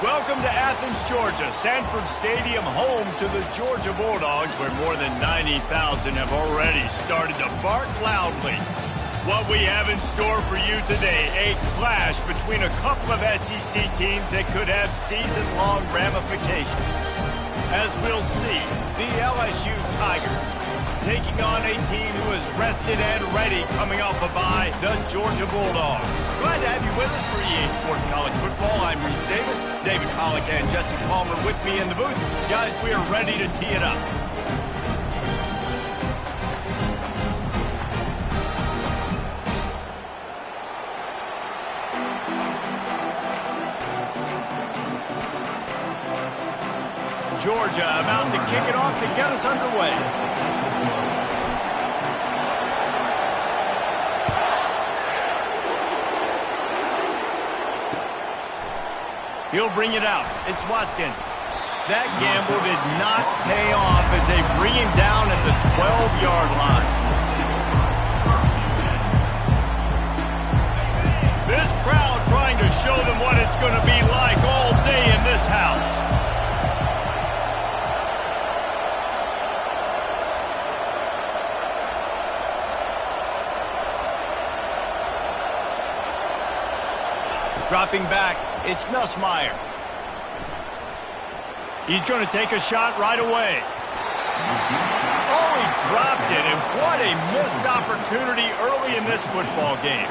Welcome to Athens, Georgia, Sanford Stadium, home to the Georgia Bulldogs, where more than 90,000 have already started to bark loudly. What we have in store for you today, a clash between a couple of SEC teams that could have season-long ramifications. As we'll see, the LSU Tigers taking on a team who is rested and ready coming off a bye, the Georgia Bulldogs. Glad to have you with us for EA Sports College Football. I'm Reese Davis, David Pollack and Jesse Palmer with me in the booth. Guys, we are ready to tee it up. Georgia about to kick it off to get us underway. He'll bring it out. It's Watkins. That gamble did not pay off as they bring him down at the 12-yard line. This crowd trying to show them what it's going to be like all day in this house. Dropping back, it's Ncaa. He's going to take a shot right away. Oh, he dropped it, and what a missed opportunity early in this football game.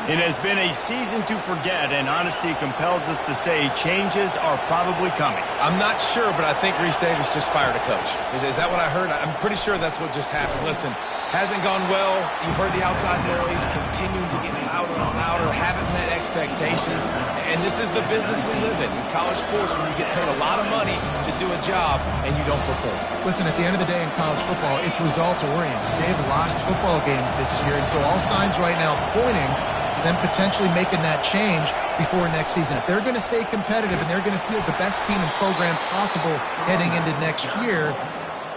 It has been a season to forget, and honesty compels us to say changes are probably coming. I'm not sure, but I think Reese Davis just fired a coach. Is that what I heard? I'm pretty sure that's what just happened. Listen, hasn't gone well. You've heard the outside noise, continuing to get louder and louder, haven't met expectations, and this is the business we live in college sports, when you get paid a lot of money to do a job and you don't perform. Listen, at the end of the day in college football, it's results-oriented. They've lost football games this year, and so all signs right now pointing to them potentially making that change before next season. If they're going to stay competitive and they're going to field the best team and program possible heading into next year,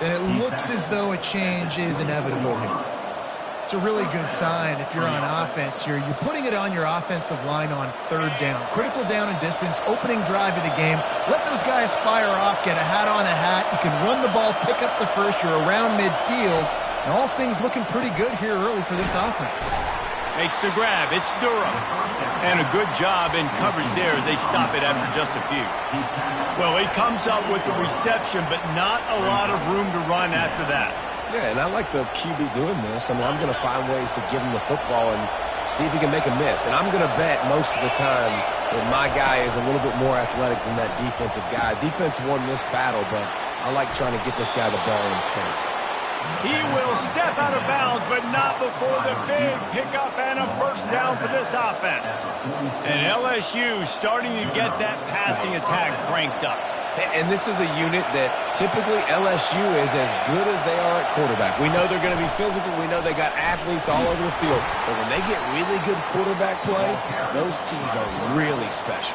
then it looks as though a change is inevitable here. It's a really good sign if you're on offense here. You're putting it on your offensive line on third down. Critical down and distance, opening drive of the game. Let those guys fire off, get a hat on a hat. You can run the ball, pick up the first. You're around midfield. And all things looking pretty good here early for this offense. Makes the grab. It's Durham. And a good job in coverage there as they stop it after just a few. Well, he comes up with the reception, but not a lot of room to run after that. Yeah, and I like the QB doing this. I mean, I'm going to find ways to give him the football and see if he can make a miss. And I'm going to bet most of the time that my guy is a little bit more athletic than that defensive guy. Defense won this battle, but I like trying to get this guy the ball in space. He will step out of bounds, but not before the big pickup and a first down for this offense. And LSU starting to get that passing attack cranked up. And this is a unit that typically LSU is as good as they are at quarterback. We know they're going to be physical. We know they got athletes all over the field. But when they get really good quarterback play, those teams are really special.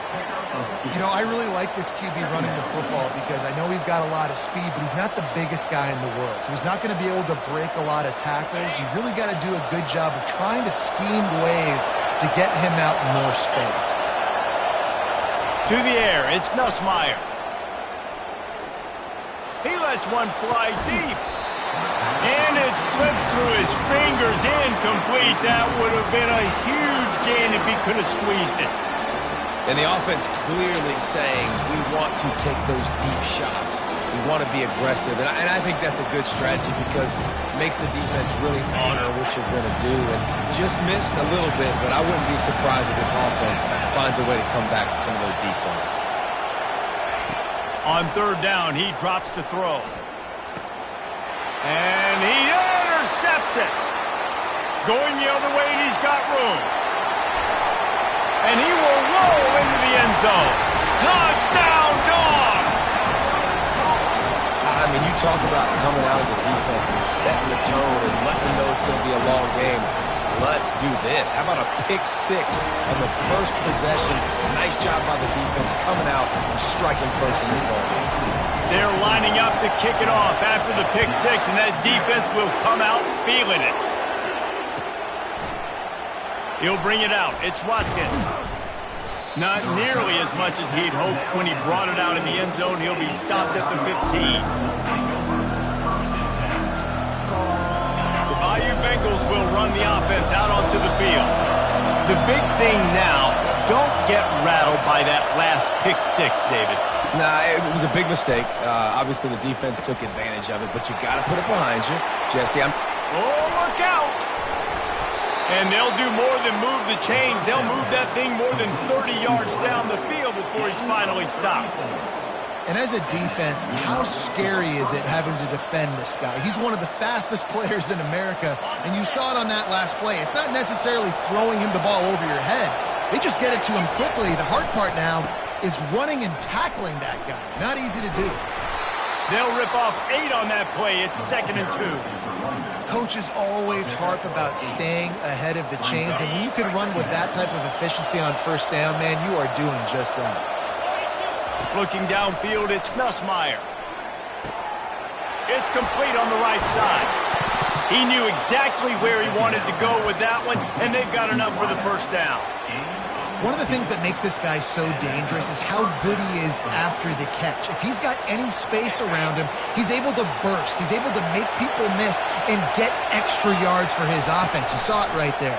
You know, I really like this QB running the football because I know he's got a lot of speed, but he's not the biggest guy in the world. So he's not going to be able to break a lot of tackles. You really got to do a good job of trying to scheme ways to get him out in more space. To the air, it's Ncaa. He lets one fly deep. And it slips through his fingers, incomplete. That would have been a huge gain if he could have squeezed it. And the offense clearly saying, we want to take those deep shots. We want to be aggressive. And I think that's a good strategy because it makes the defense really honor what you're going to do. And just missed a little bit, but I wouldn't be surprised if this offense finds a way to come back to some of those deep balls. On third down, he drops to throw. And he intercepts it. Going the other way, and he's got room. And he will roll into the end zone. Touchdown, Dogs! I mean, you talk about coming out of the defense and setting the tone and letting them know it's going to be a long game. Let's do this. How about a pick six on the first possession? Nice job by the defense coming out and striking first in this ball game. They're lining up to kick it off after the pick six, and that defense will come out feeling it. He'll bring it out. It's Watkins. Not nearly as much as he'd hoped when he brought it out in the end zone. He'll be stopped at the 15. The Bayou Bengals will run the offense out onto the field. The big thing now, don't get rattled by that last pick six, David. Nah, it was a big mistake. Obviously, the defense took advantage of it, but you got to put it behind you. Jesse, Oh, look out! And they'll do more than move the chains. They'll move that thing more than 30 yards down the field before he's finally stopped. And as a defense, how scary is it having to defend this guy? He's one of the fastest players in America, and you saw it on that last play. It's not necessarily throwing him the ball over your head. They just get it to him quickly. The hard part now is running and tackling that guy. Not easy to do. They'll rip off 8 on that play. It's 2nd and 2. Coaches always harp about staying ahead of the chains, and when you can run with that type of efficiency on first down, man, you are doing just that. Looking downfield, it's Nussmeier. It's complete on the right side. He knew exactly where he wanted to go with that one, and they've got enough for the first down. One of the things that makes this guy so dangerous is how good he is after the catch. If he's got any space around him, he's able to burst. He's able to make people miss and get extra yards for his offense. You saw it right there.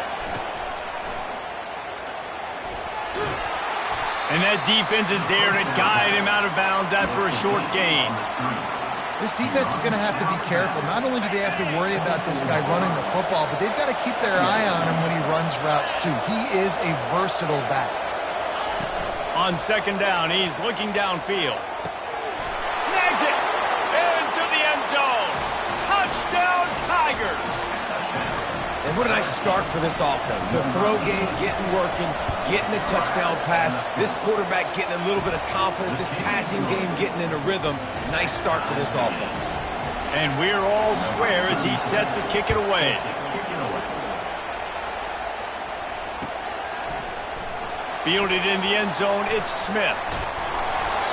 And that defense is there to guide him out of bounds after a short gain. This defense is going to have to be careful. Not only do they have to worry about this guy running the football, but they've got to keep their eye on him when he runs routes too. He is a versatile back. On 2nd down, he's looking downfield. Snags it! Into the end zone! Touchdown, Tigers! and what a nice start for this offense. The throw game getting working, getting the touchdown pass. This quarterback getting a little bit of confidence. This passing game getting in a rhythm. Nice start for this offense. And we're all square as he's set to kick it away. Fielded in the end zone, it's Smith.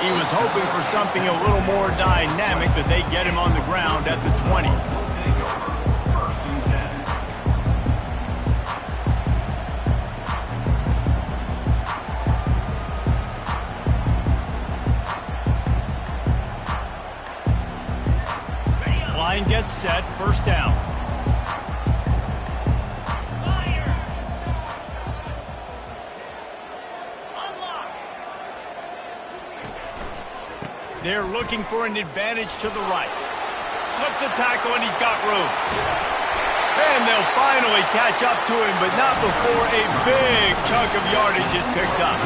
He was hoping for something a little more dynamic, but they get him on the ground at the 20. Line gets set, first down. They're looking for an advantage to the right. Slips a tackle and he's got room. And they'll finally catch up to him, but not before a big chunk of yardage is picked up.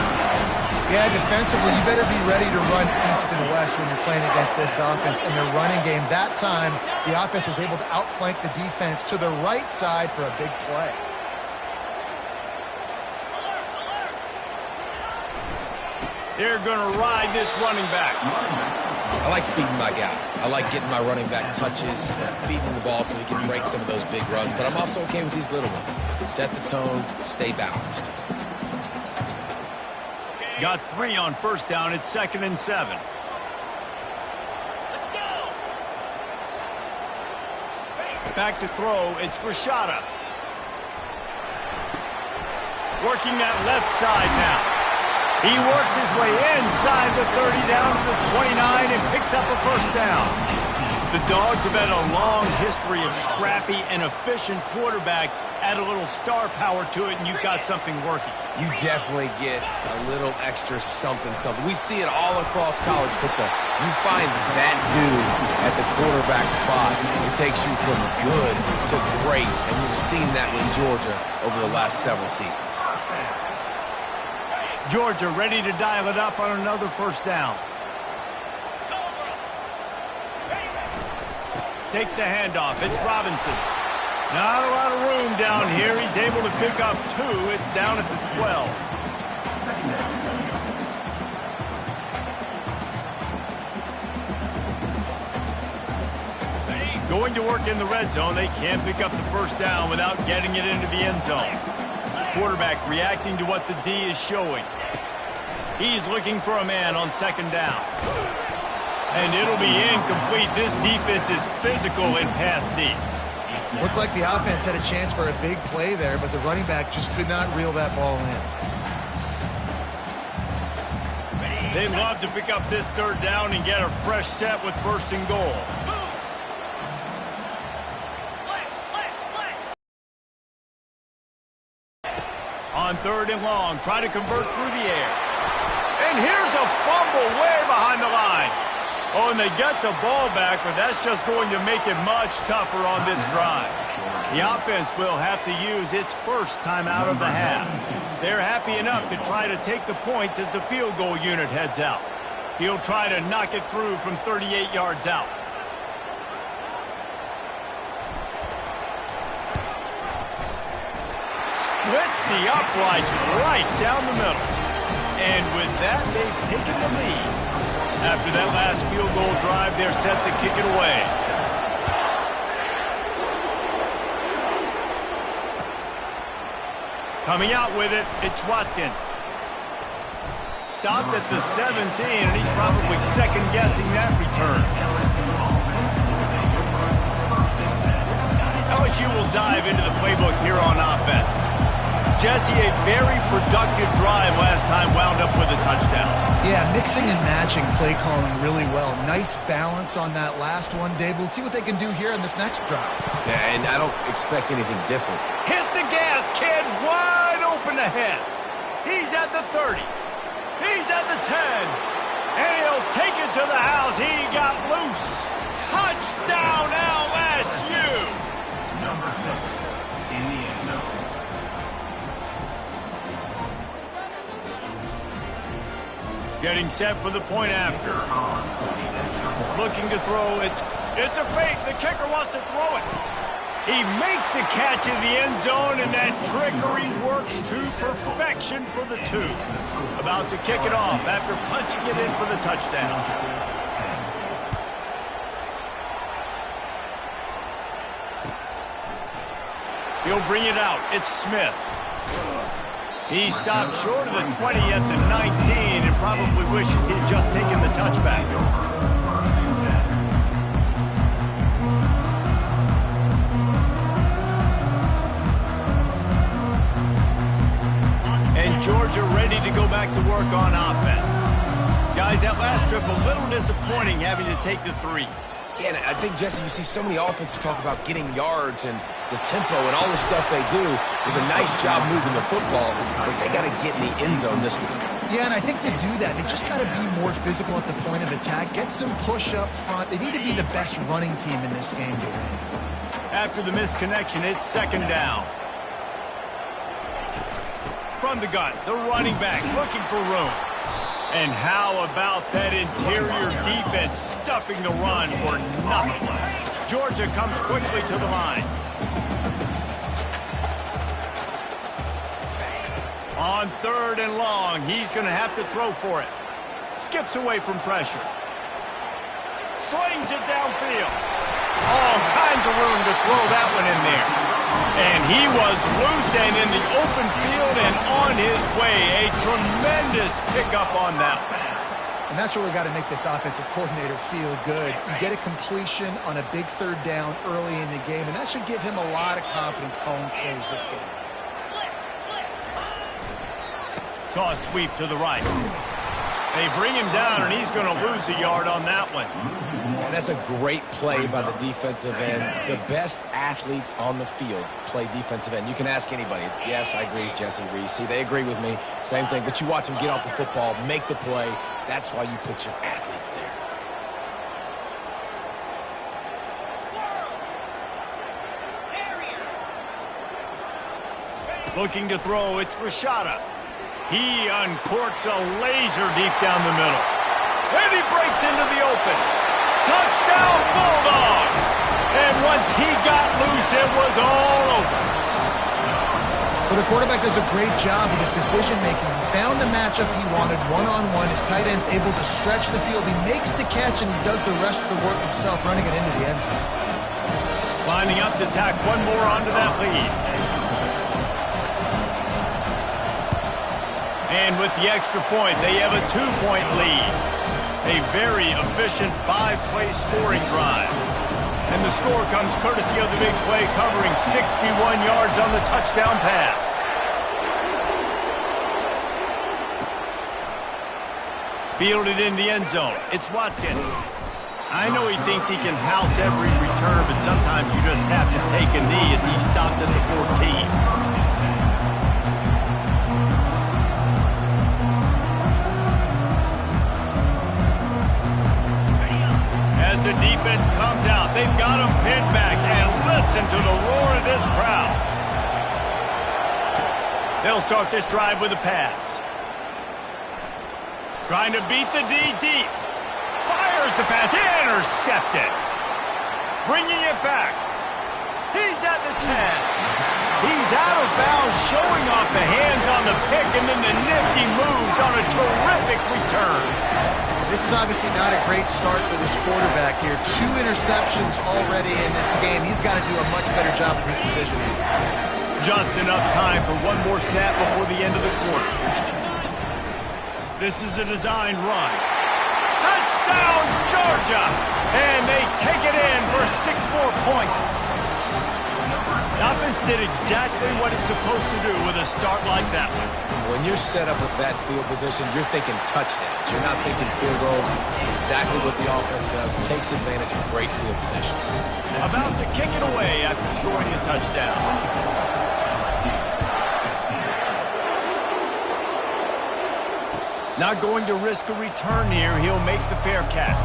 Yeah, defensively, you better be ready to run east and west when you're playing against this offense. In their running game, that time, the offense was able to outflank the defense to the right side for a big play. They're going to ride this running back. I like feeding my guy. I like getting my running back touches, feeding the ball so he can break some of those big runs. But I'm also okay with these little ones. Set the tone, stay balanced. Got 3 on first down. It's 2nd and 7. Let's go. Back to throw. It's Rashada. Working that left side now. He works his way inside the 30 down to the 29 and picks up a first down. The Dogs have had a long history of scrappy and efficient quarterbacks. Add a little star power to it and you've got something working. You definitely get a little extra something. We see it all across college football. You find that dude at the quarterback spot. It takes you from good to great, and you've seen that with Georgia over the last several seasons. Georgia ready to dial it up on another first down. Takes the handoff. It's Robinson. Not a lot of room down here. He's able to pick up 2. It's down at the 12. Going to work in the red zone. They can't pick up the first down without getting it into the end zone. Quarterback reacting to what the D is showing. He's looking for a man on 2nd down. And it'll be incomplete. This defense is physical and pass deep. Looked like the offense had a chance for a big play there, but the running back just could not reel that ball in. They'd love to pick up this third down and get a fresh set with first and goal. On third and long, try to convert through the air. And here's a fumble way behind the line. Oh, and they get the ball back, but that's just going to make it much tougher on this drive. The offense will have to use its first timeout of the half. They're happy enough to try to take the points as the field goal unit heads out. He'll try to knock it through from 38 yards out. Splits the uprights right down the middle. And with that, they've taken the lead. After that last field goal drive, they're set to kick it away. Coming out with it, it's Watkins. Stopped at the 17, and he's probably second-guessing that return. LSU will dive into the playbook here on offense. Jesse, a very productive drive last time, wound up with a touchdown. Yeah, mixing and matching play calling really well. Nice balance on that last one, Dave. We'll see what they can do here in this next drive. Yeah, and I don't expect anything different. Hit the gas, kid. Wide open ahead. He's at the 30. He's at the 10. And he'll take it to the house. He got loose. Touchdown, LSU. Number 6 in the end zone. Getting set for the point after. Looking to throw. It's a fake. The kicker wants to throw it. He makes the catch in the end zone, and that trickery works to perfection for the 2. About to kick it off after punching it in for the touchdown. He'll bring it out. It's Smith. He stopped short of the 20 at the 19 and probably wishes he'd just taken the touchback. And Georgia ready to go back to work on offense. Guys, that last trip a little disappointing having to take the 3. Yeah, and I think, Jesse, you see so many offenses talk about getting yards and the tempo and all the stuff they do. It was a nice job moving the football, but they got to get in the end zone this time. Yeah, and I think to do that, they just got to be more physical at the point of attack, get some push up front. They need to be the best running team in this game to win. After the missed connection, it's second down. From the gun, the running back looking for room. And how about that interior defense stuffing the run for nothing? Georgia comes quickly to the line. On third and long, he's going to have to throw for it. Skips away from pressure. Slings it downfield. All kinds of room to throw that one in there. And he was loose and in the open field and on his way. A tremendous pickup on that one. And that's really got to make this offensive coordinator feel good. You get a completion on a big third down early in the game, and that should give him a lot of confidence calling plays this game. Toss sweep to the right. They bring him down, and he's going to lose a yard on that one. And that's a great play by the defensive end. The best athletes on the field play defensive end. You can ask anybody. Yes, I agree, Jesse Reese. See, they agree with me. Same thing. But you watch them get off the football, make the play. That's why you put your athletes there. Looking to throw, it's Rashada. He uncorks a laser deep down the middle. And he breaks into the open. Touchdown, Bulldogs! And once he got loose, it was all over. Well, the quarterback does a great job with his decision-making. He found the matchup he wanted, one-on-one. His tight end's able to stretch the field. He makes the catch, and he does the rest of the work himself, running it into the end zone. Lining up to tack one more onto that lead. And with the extra point, they have a 2-point lead. A very efficient 5-play scoring drive. And the score comes courtesy of the big play covering 61 yards on the touchdown pass. Fielded in the end zone. It's Watkins. I know he thinks he can house every return, but sometimes you just have to take a knee as he stopped at the 14. As the defense comes out, they've got him pinned back, and listen to the roar of this crowd. They'll start this drive with a pass. Trying to beat the D deep. Fires the pass. Intercepted. Bringing it back. He's at the 10. He's out of bounds, showing off the hands on the pick, and then the nifty moves on a terrific return. This is obviously not a great start for this quarterback here. 2 interceptions already in this game. He's got to do a much better job with his decision. Just enough time for one more snap before the end of the quarter. This is a designed run. Touchdown, Georgia! And they take it in for 6 more points. The offense did exactly what it's supposed to do with a start like that one. When you're set up with that field position, you're thinking touchdowns. You're not thinking field goals. It's exactly what the offense does. Takes advantage of great field position. About to kick it away after scoring a touchdown. Not going to risk a return here. He'll make the fair catch.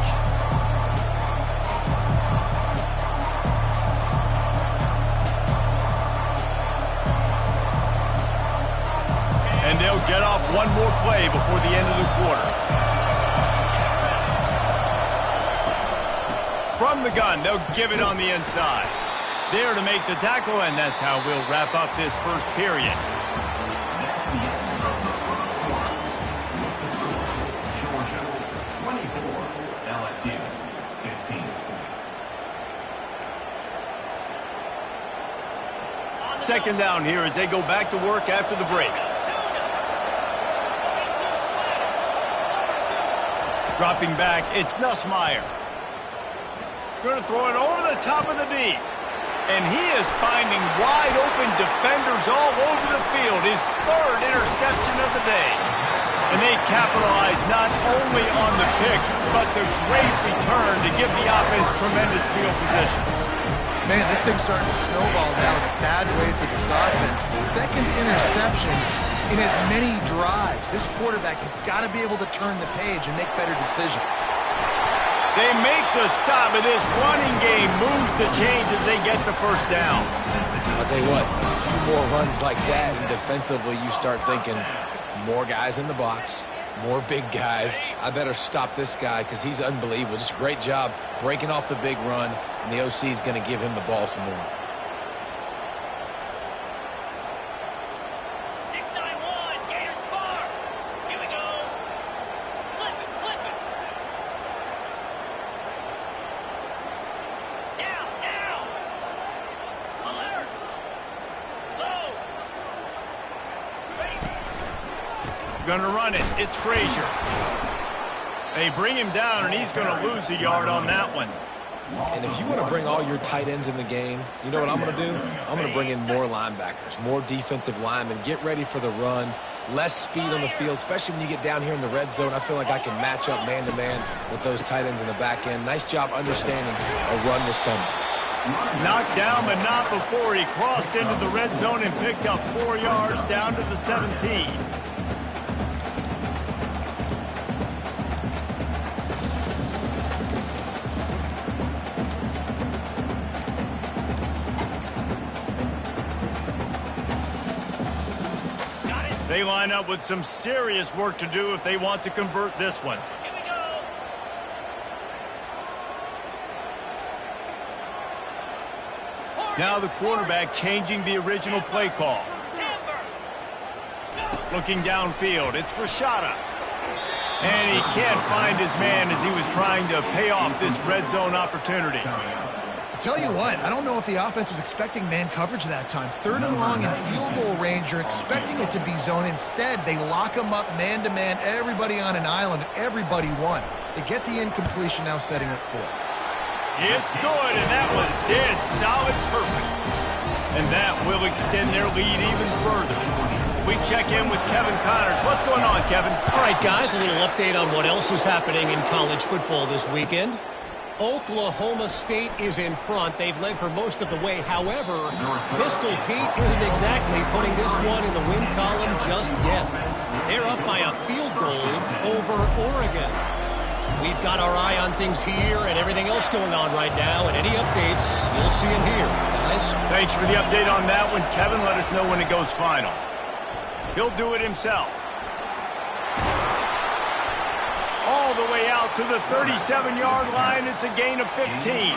And they'll get off one more play before the end of the quarter. From the gun, they'll give it on the inside. There to make the tackle, and that's how we'll wrap up this first period. LSU 15. Second down here as they go back to work after the break. Dropping back, it's Nussmeier. Going to throw it over the top of the D. And he is finding wide open defenders all over the field. His 3rd interception of the day. And they capitalize not only on the pick, but the great return to give the offense tremendous field position. Man, this thing's starting to snowball now in a bad way for this offense. 2nd interception in as many drives. This quarterback has got to be able to turn the page and make better decisions. They make the stop, and this running game moves the chains as they get the first down. I'll tell you what, a few more runs like that, and defensively you start thinking more guys in the box, more big guys. I better stop this guy because he's unbelievable. Just a great job breaking off the big run, and the OC is going to give him the ball some more. 6-9-1, Gators score. Here we go. Flip it, flip it. Now. Alert. Low. Going to run it. It's Frazier. They bring him down, and he's going to lose a yard on that one. And if you want to bring all your tight ends in the game, you know what I'm going to do? I'm going to bring in more linebackers, more defensive linemen, get ready for the run, less speed on the field, especially when you get down here in the red zone. I feel like I can match up man-to-man with those tight ends in the back end. Nice job understanding a run was coming. Knocked down, but not before he crossed into the red zone and picked up 4 yards down to the 17. They line up with some serious work to do if they want to convert this one. Here we go. Now the quarterback changing the original play call. Looking downfield, it's Rashada. And he can't find his man as he was trying to pay off this red zone opportunity. Tell you what, I don't know if the offense was expecting man coverage that time. 3rd and long in field goal range, you're expecting it to be zone. Instead, they lock them up man-to-man, everybody on an island, everybody won. They get the incompletion, now setting up 4th. It's good, and that was dead solid perfect. And that will extend their lead even further. We check in with Kevin Connors. What's going on, Kevin? All right, guys, a little update on what else is happening in college football this weekend. Oklahoma State is in front. They've led for most of the way. However, Pistol Pete isn't exactly putting this one in the win column just yet. They're up by a field goal over Oregon. We've got our eye on things here and everything else going on right now, and any updates, you'll see them here, guys. Thanks for the update on that one, Kevin. Let us know when it goes final. He'll do it himself. All the way out to the 37-yard line. It's a gain of 15.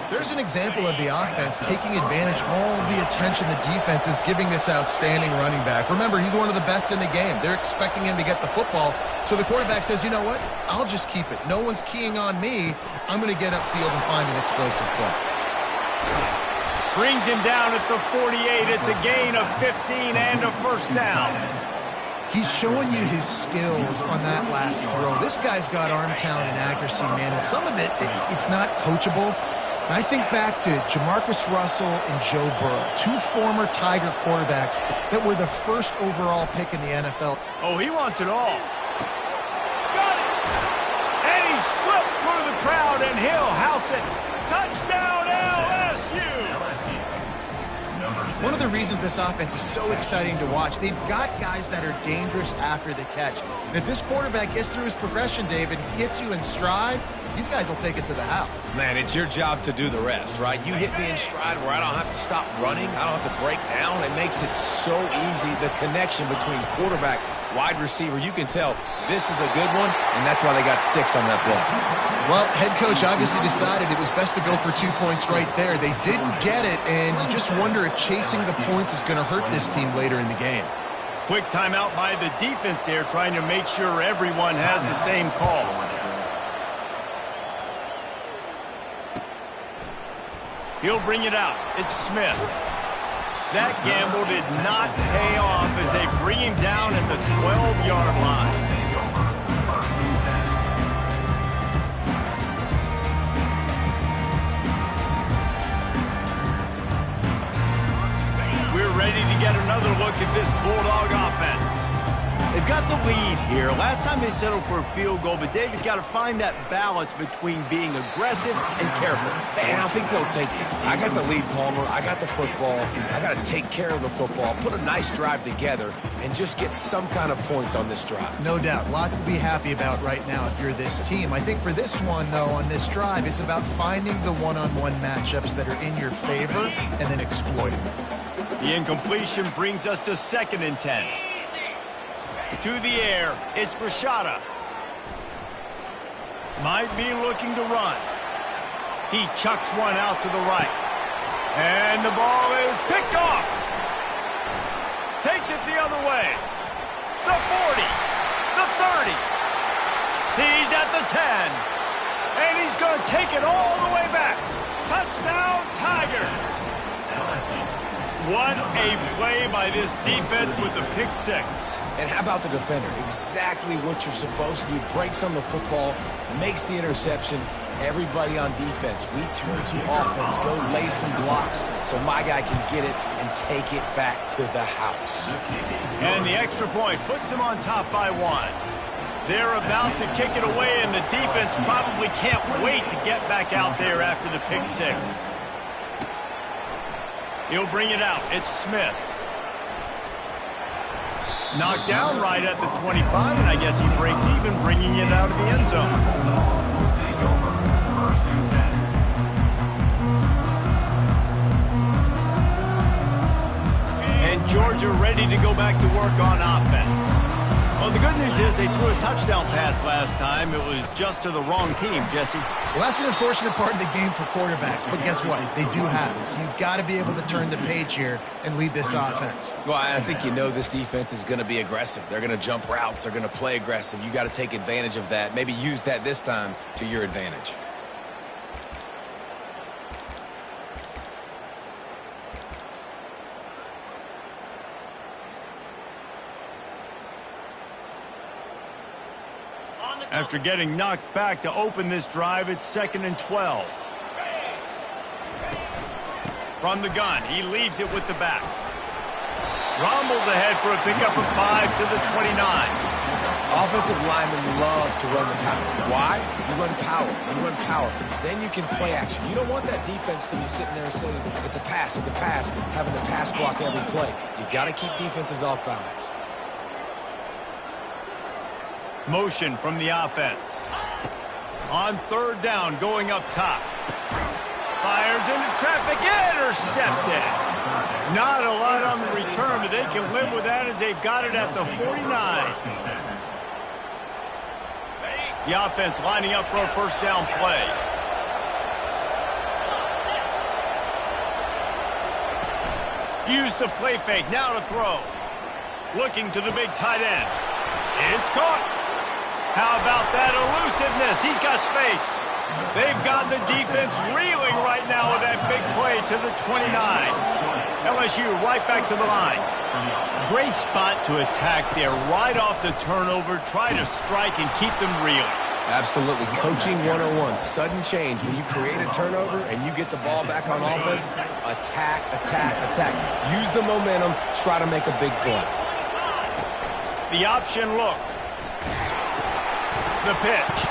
There's an example of the offense taking advantage of all the attention the defense is giving this outstanding running back. Remember, he's one of the best in the game. They're expecting him to get the football. So the quarterback says, you know what? I'll just keep it. No one's keying on me. I'm going to get upfield and find an explosive play. Brings him down at the 48. It's a gain of 15 and a first down. He's showing you his skills on that last throw. This guy's got arm talent and accuracy, man. And some of it, it's not coachable. And I think back to Jamarcus Russell and Joe Burrow, two former Tiger quarterbacks that were the first overall pick in the NFL. Oh, he wants it all. Got it! And he slipped through the crowd, and he'll house it. Touchdown, LSU! One of the reasons this offense is so exciting to watch, they've got guys that are dangerous after the catch. And if this quarterback gets through his progression, David, hits you in stride, these guys will take it to the house. Man, it's your job to do the rest, right? You hit me in stride where I don't have to stop running. I don't have to break down. It makes it so easy. The connection between quarterback, wide receiver, you can tell this is a good one, and that's why they got 6 on that play. Well, head coach obviously decided it was best to go for 2 points right there. They didn't get it, and you just wonder if chasing the points is going to hurt this team later in the game. Quick timeout by the defense there, trying to make sure everyone has the same call. He'll bring it out. It's Smith. That gamble did not pay off as they bring him down at the 12-yard line. We're ready to get another look at this Bulldog offense. They've got the lead here. Last time they settled for a field goal, but David got to find that balance between being aggressive and careful. And I think they'll take it. I got the lead, Palmer. I got the football. I got to take care of the football, put a nice drive together, and just get some kind of points on this drive. No doubt. Lots to be happy about right now if you're this team. I think for this one, though, on this drive, it's about finding the one-on-one matchups that are in your favor and then exploiting them. The incompletion brings us to 2nd and 10. To the air, it's Rashada. Might be looking to run. He chucks one out to the right. And the ball is picked off. Takes it the other way. The 40. The 30. He's at the 10. And he's going to take it all the way back. Touchdown, Tigers. What a play by this defense with the pick 6. And how about the defender? Exactly what you're supposed to do. Breaks on the football, makes the interception. Everybody on defense, we turn to offense. Go lay some blocks so my guy can get it and take it back to the house. And the extra point puts them on top by 1. They're about to kick it away, and the defense probably can't wait to get back out there after the pick 6. He'll bring it out. It's Smith. Knocked down right at the 25, and I guess he breaks even, bringing it out of the end zone. And Georgia ready to go back to work on offense. Well, the good news is they threw a touchdown pass last time. It was just to the wrong team, Jesse. Well, that's an unfortunate part of the game for quarterbacks, but guess what? They do happen. So you've got to be able to turn the page here and lead this offense. Well, I think you know this defense is going to be aggressive. They're going to jump routes. They're going to play aggressive. You got to take advantage of that. Maybe use that this time to your advantage. After getting knocked back to open this drive, it's 2nd and 12. From the gun, he leaves it with the back. Rumbles ahead for a pickup of 5 to the 29. Offensive linemen love to run the power. Why? You run power. You run power. Then you can play action. You don't want that defense to be sitting there saying, it's a pass, having to pass block every play. You got to keep defenses off balance. Motion from the offense. On third down, going up top. Fires into traffic, intercepted. Not a lot on the return, but they can live with that as they've got it at the 49. The offense lining up for a first down play. Use the play fake, now to throw. Looking to the big tight end. It's caught. How about that elusiveness? He's got space. They've got the defense reeling right now with that big play to the 29. LSU right back to the line. Great spot to attack there right off the turnover. Try to strike and keep them reeling. Absolutely. Coaching 101. Sudden change. When you create a turnover and you get the ball back on offense, attack, attack, attack. Use the momentum. Try to make a big play. The option look. The pitch.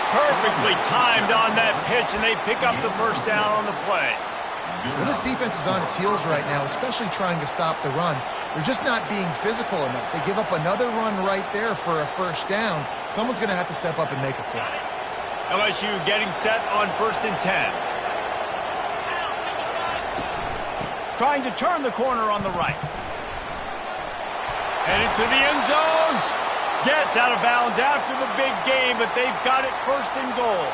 Perfectly timed on that pitch, and they pick up the first down on the play. Well, this defense is on its heels right now, especially trying to stop the run. They're just not being physical enough. They give up another run right there for a first down. Someone's going to have to step up and make a play. LSU getting set on 1st and 10. Trying to turn the corner on the right. Headed to the end zone. Gets out of bounds after the big game, but they've got it 1st and goal.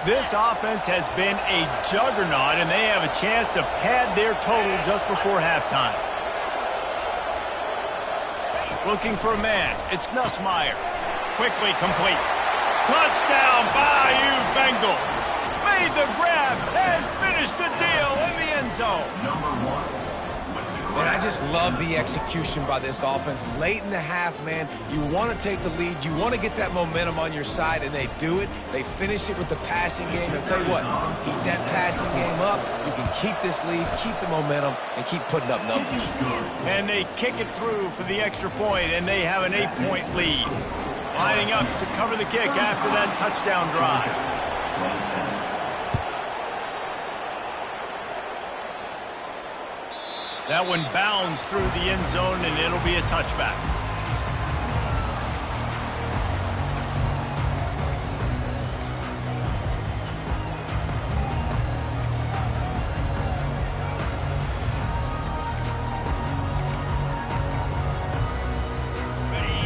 This offense has been a juggernaut, and they have a chance to pad their total just before halftime. Looking for a man. It's Nussmeier. Quickly complete. Touchdown, Bayou Bengals. Made the grab and finished the deal in the end zone. Man, I just love the execution by this offense. Late in the half, man, you want to take the lead. You want to get that momentum on your side, and they do it. They finish it with the passing game. I'll tell you what, keep that passing game up. You can keep this lead, keep the momentum, and keep putting up numbers. And they kick it through for the extra point, and they have an 8-point lead. Lining up to cover the kick after that touchdown drive. That one bounds through the end zone, and it'll be a touchback.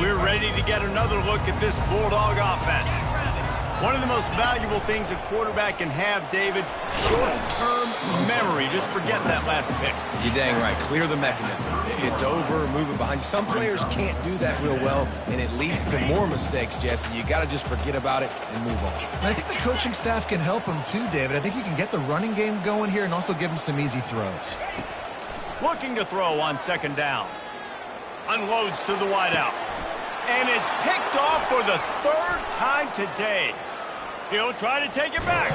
We're ready to get another look at this Bulldog offense. One of the most valuable things a quarterback can have, David, short-term memory. Just forget that last pick. You're dang right. Clear the mechanism. It's over, move it behind you. Some players can't do that real well, and it leads to more mistakes, Jesse. You got to just forget about it and move on. And I think the coaching staff can help him too, David. I think you can get the running game going here and also give him some easy throws. Looking to throw on 2nd down. Unloads to the wideout. And it's picked off for the 3rd time today. He'll try to take it back.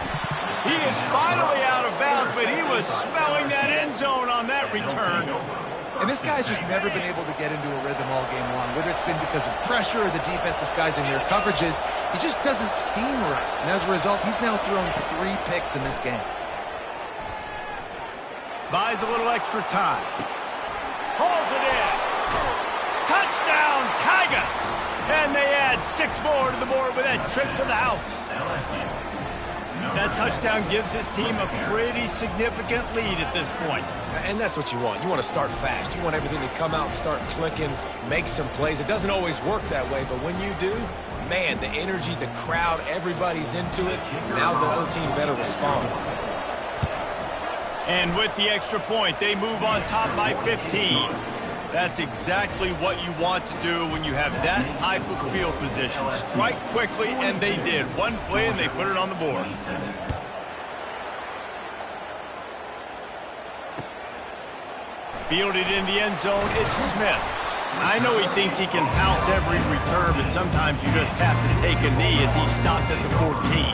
He is finally out of bounds, but he was smelling that end zone on that return. And this guy's just never been able to get into a rhythm all game long, whether it's been because of pressure or the defense disguising their coverages. He just doesn't seem right. And as a result, he's now thrown 3 picks in this game. Buys a little extra time. Hauls it in. Touchdown, Tigers! And they add 6 more to the board with that trip to the house. That touchdown gives his team a pretty significant lead at this point. And that's what you want. You want to start fast. You want everything to come out and start clicking, make some plays. It doesn't always work that way, but when you do, man, the energy, the crowd, everybody's into it. Now the other team better respond. And with the extra point, they move on top by 15. That's exactly what you want to do when you have that type of field position. Strike quickly, and they did. One play, and they put it on the board. Fielded in the end zone, it's Smith. I know he thinks he can house every return, but sometimes you just have to take a knee as he stopped at the 14.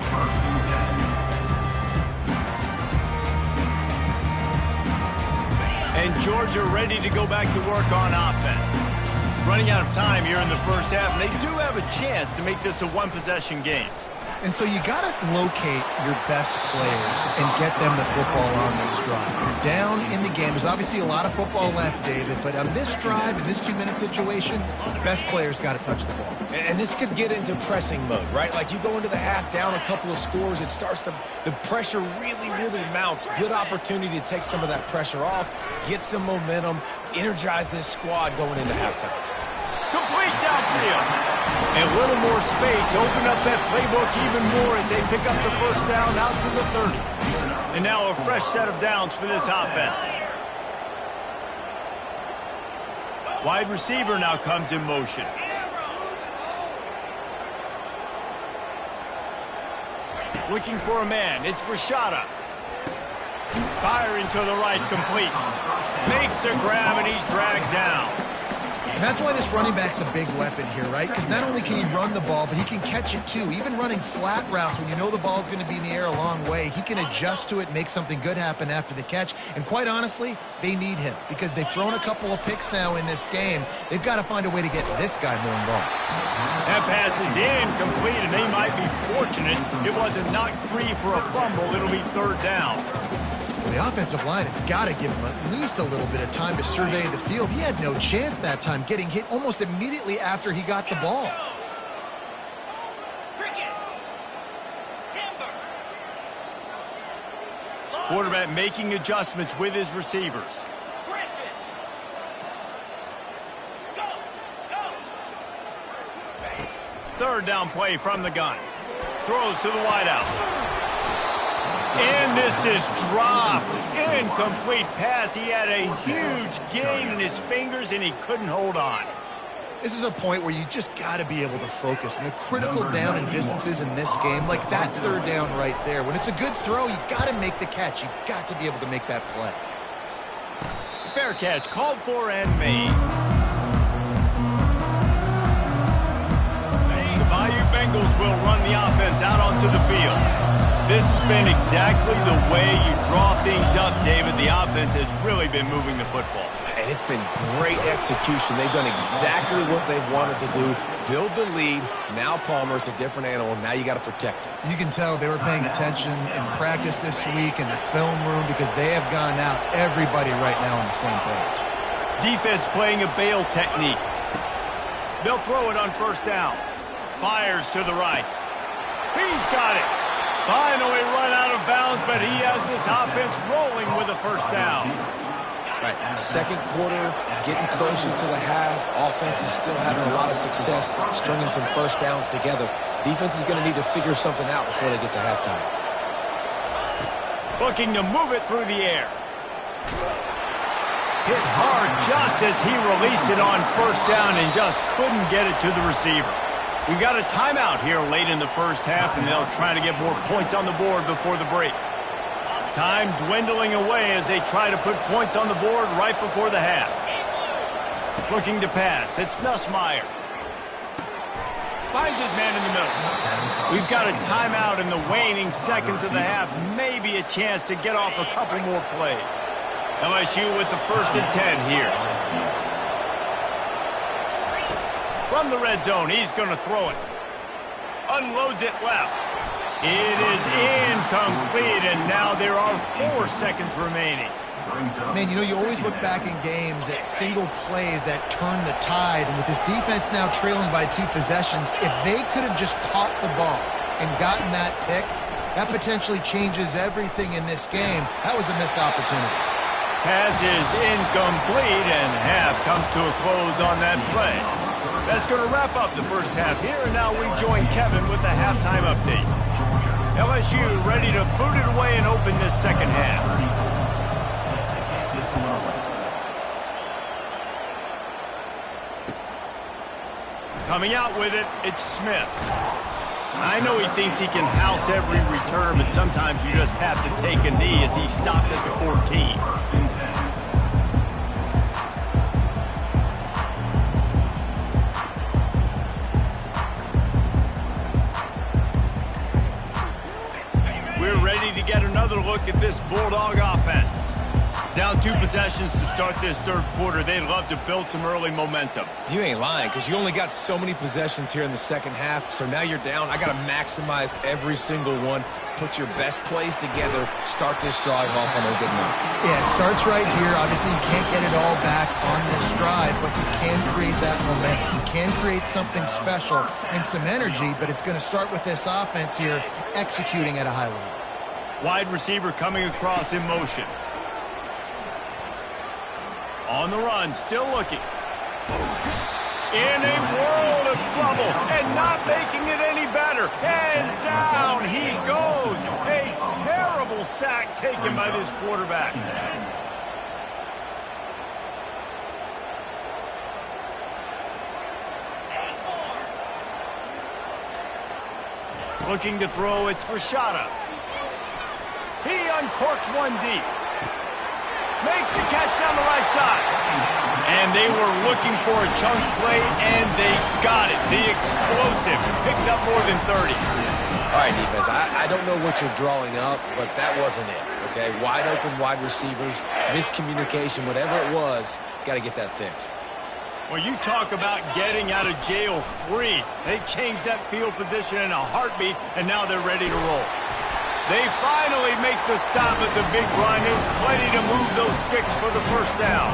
And Georgia ready to go back to work on offense. Running out of time here in the first half, and they do have a chance to make this a one-possession game. And so you got to locate your best players and get them the football on this drive. You're down in the game. There's obviously a lot of football left, David, but on this drive, in this 2-minute situation, the best players got to touch the ball. And this could get into pressing mode, right? Like you go into the half down a couple of scores, it starts to, the pressure really mounts. Good opportunity to take some of that pressure off, get some momentum, energize this squad going into halftime. Complete downfield. And a little more space, open up that playbook even more as they pick up the first down out to the 30. And now a fresh set of downs for this offense. Wide receiver now comes in motion. Looking for a man, it's Rashada. Firing to the right, complete. Makes the grab and he's dragged down. And that's why this running back's a big weapon here, right? Because not only can he run the ball, but he can catch it too. Even running flat routes when you know the ball's going to be in the air a long way, he can adjust to it, make something good happen after the catch. And quite honestly, they need him because they've thrown a couple of picks now in this game. They've got to find a way to get this guy more involved. That pass is incomplete, and they might be fortunate it wasn't knocked free for a fumble. It'll be third down. The offensive line has got to give him at least a little bit of time to survey the field. He had no chance that time, getting hit almost immediately after he got the ball. Quarterback making adjustments with his receivers. Third down play from the gun. Throws to the wideout. And this is dropped. Incomplete pass. He had a huge gain in his fingers, and he couldn't hold on. This is a point where you just got to be able to focus. And the critical down and distances in this game, like that third down right there, when it's a good throw, you got to make the catch. You got to be able to make that play. Fair catch, called for and made. The Bayou Bengals will run the offense out onto the field. This has been exactly the way you draw things up, David. The offense has really been moving the football. And it's been great execution. They've done exactly what they've wanted to do. Build the lead. Now Palmer's a different animal. Now you got to protect it. You can tell they were paying attention in practice this week in the film room because they have gone out, everybody right now on the same page. Defense playing a bail technique. They'll throw it on first down. Fires to the right. He's got it. Finally run out of bounds, but he has this offense rolling with a first down. Right, second quarter, getting closer to the half. Offense is still having a lot of success stringing some first downs together. Defense is going to need to figure something out before they get to halftime. Looking to move it through the air. Hit hard just as he released it on first down and just couldn't get it to the receiver. We've got a timeout here late in the first half, and they'll try to get more points on the board before the break. Time dwindling away as they try to put points on the board right before the half. Looking to pass. It's Nussmeier. Finds his man in the middle. We've got a timeout in the waning seconds of the half. Maybe a chance to get off a couple more plays. LSU with the 1st and 10 here. From the red zone, he's going to throw it. Unloads it left. It is incomplete, and now there are 4 seconds remaining. Man, you know, you always look back in games at single plays that turn the tide, and with this defense now trailing by 2 possessions, if they could have just caught the ball and gotten that pick, that potentially changes everything in this game. That was a missed opportunity. Pass is incomplete, and half comes to a close on that play. That's going to wrap up the first half here, and now we join Kevin with the halftime update. LSU ready to boot it away and open this second half. Coming out with it, it's Smith. I know he thinks he can house every return, but sometimes you just have to take a knee as he stopped at the 14. we're ready to get another look at this Bulldog offense. Down 2 possessions to start this third quarter. They'd love to build some early momentum. You ain't lying, because you only got so many possessions here in the second half, so now you're down. I got to maximize every single one, put your best plays together, start this drive off on a good note. Yeah, it starts right here. Obviously, you can't get it all back on this drive, but you can create that momentum. You can create something special and some energy, but it's going to start with this offense here executing at a high level. Wide receiver coming across in motion. On the run, still looking. In a world of trouble and not making it any better. And down he goes. A terrible sack taken by this quarterback. Looking to throw, it's Rashada. He uncorks one deep. Makes the catch down the right side. And they were looking for a chunk play, and they got it. The explosive picks up more than 30. All right, defense, I don't know what you're drawing up, but that wasn't it, okay? Wide open wide receivers, miscommunication, whatever it was, got to get that fixed. Well, you talk about getting out of jail free. They changed that field position in a heartbeat, and now they're ready to roll. They finally make the stop at the big run. There's plenty to move those sticks for the first down.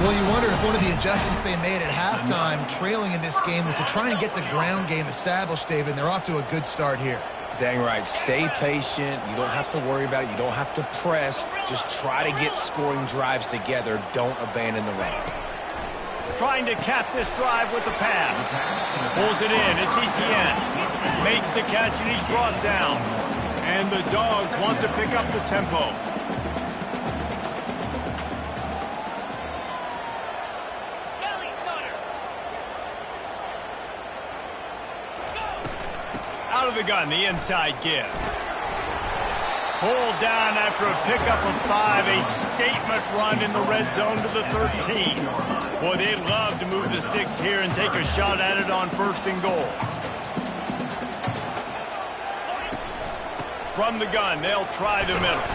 Well, you wonder if one of the adjustments they made at halftime, trailing in this game, was to try and get the ground game established, David, and they're off to a good start here. Dang right. Stay patient. You don't have to worry about it. You don't have to press. Just try to get scoring drives together. Don't abandon the run. Trying to cap this drive with the pass. Pulls it in. It's Etienne. Makes the catch, and he's brought down. And the Dogs want to pick up the tempo. Belly stunner. Out of the gun, the inside give. Pulled down after a pickup of 5. A statement run in the red zone to the 13. Boy, they'd love to move the sticks here and take a shot at it on 1st and goal. From the gun, they'll try the middle.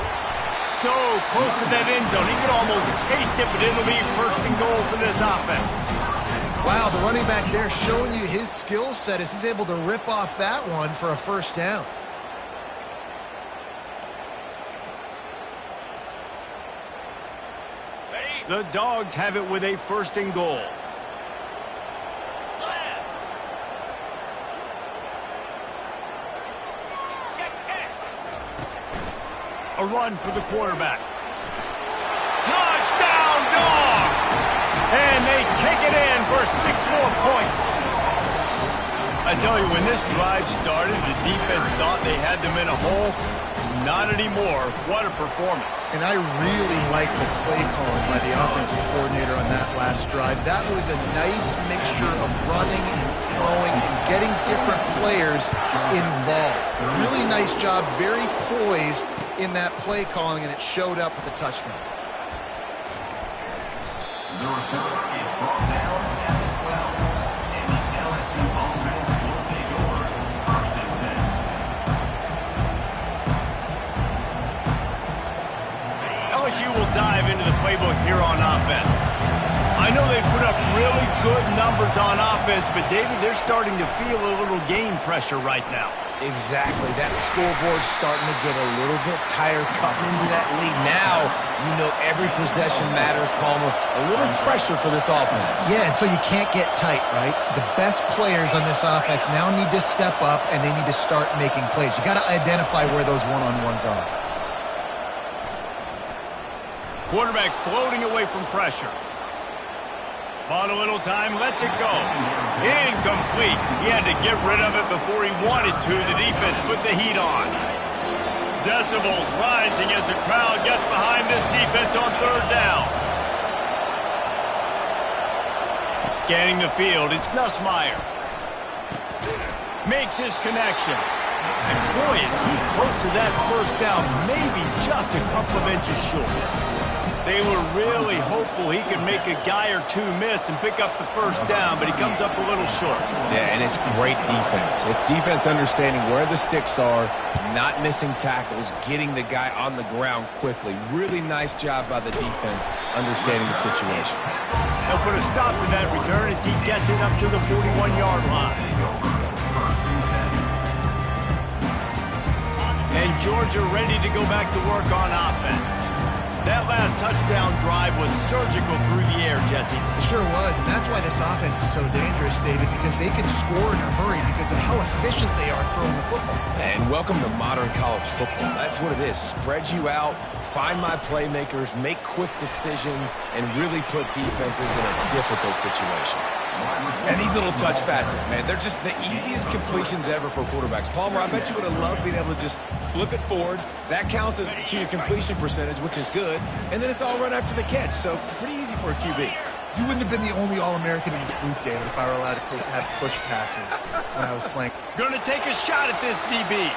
So close to that end zone. He could almost taste it, but it'll be 1st and goal for this offense. Wow, the running back there showing you his skill set as he's able to rip off that one for a 1st down. Ready? The Dogs have it with a 1st and goal. Slam. Check. A run for the quarterback. Touchdown, Dogs! And they take it in for 6 more points. I tell you, when this drive started, the defense thought they had them in a hole. Not anymore. What a performance. And I really like the play calling by the offensive coordinator on that last drive. That was a nice mixture of running and throwing and getting different players involved. Really nice job, very poised in that play calling, and it showed up with a touchdown. The receiver is brought down at the 12, and the LSU offense will take over 1st and 10. LSU will dive into the playbook here on offense. I know they've put up really good numbers on offense, but David, they're starting to feel a little game pressure right now. Exactly. That scoreboard's starting to get a little bit tired cutting into that lead. Now, you know every possession matters, Palmer. A little pressure for this offense. Yeah, and so you can't get tight, right? The best players on this offense now need to step up, and they need to start making plays. You got to identify where those one-on-ones are. Quarterback floating away from pressure. Bought a little time, lets it go. Incomplete. He had to get rid of it before he wanted to. The defense put the heat on. Decibels rising as the crowd gets behind this defense on 3rd down. Scanning the field, it's Nussmeier. Makes his connection. And boy, is he close to that 1st down, maybe just a couple of inches short. They were really hopeful he could make a guy or two miss and pick up the first down, but he comes up a little short. Yeah, and it's great defense. It's defense understanding where the sticks are, not missing tackles, getting the guy on the ground quickly. Really nice job by the defense understanding the situation. He'll put a stop to that return as he gets it up to the 41-yard line. And Georgia ready to go back to work on offense. That last touchdown drive was surgical through the air, Jesse. It sure was, and that's why this offense is so dangerous, David, because they can score in a hurry because of how efficient they are throwing the football. And welcome to modern college football. That's what it is. Spread you out, find my playmakers, make quick decisions, and really put defenses in a difficult situation. And these little touch passes, man, they're just the easiest completions ever for quarterbacks. Palmer, I bet you would have loved being able to just flip it forward. That counts as to your completion percentage, which is good. And then it's all run after the catch, so pretty easy for a QB. You wouldn't have been the only All-American in this booth, David, if I were allowed to have push passes when I was playing. Gonna take a shot at this DB.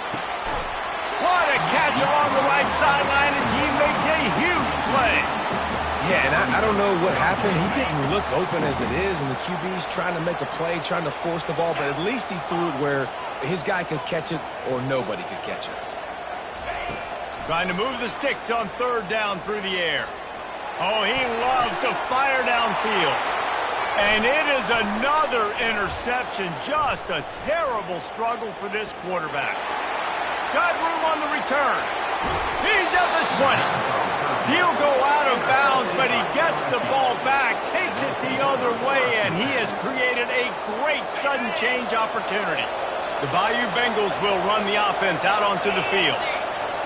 What a catch along the right sideline as he makes a huge play. Yeah, and I don't know what happened. He didn't look open as it is, and the QB's trying to make a play, trying to force the ball, but at least he threw it where his guy could catch it or nobody could catch it. Trying to move the sticks on third down through the air. Oh, he loves to fire downfield. And it is another interception. Just a terrible struggle for this quarterback. Got room on the return. He's at the 20. He'll go out of bounds, but he gets the ball back, takes it the other way, and he has created a great sudden change opportunity. The Bayou Bengals will run the offense out onto the field.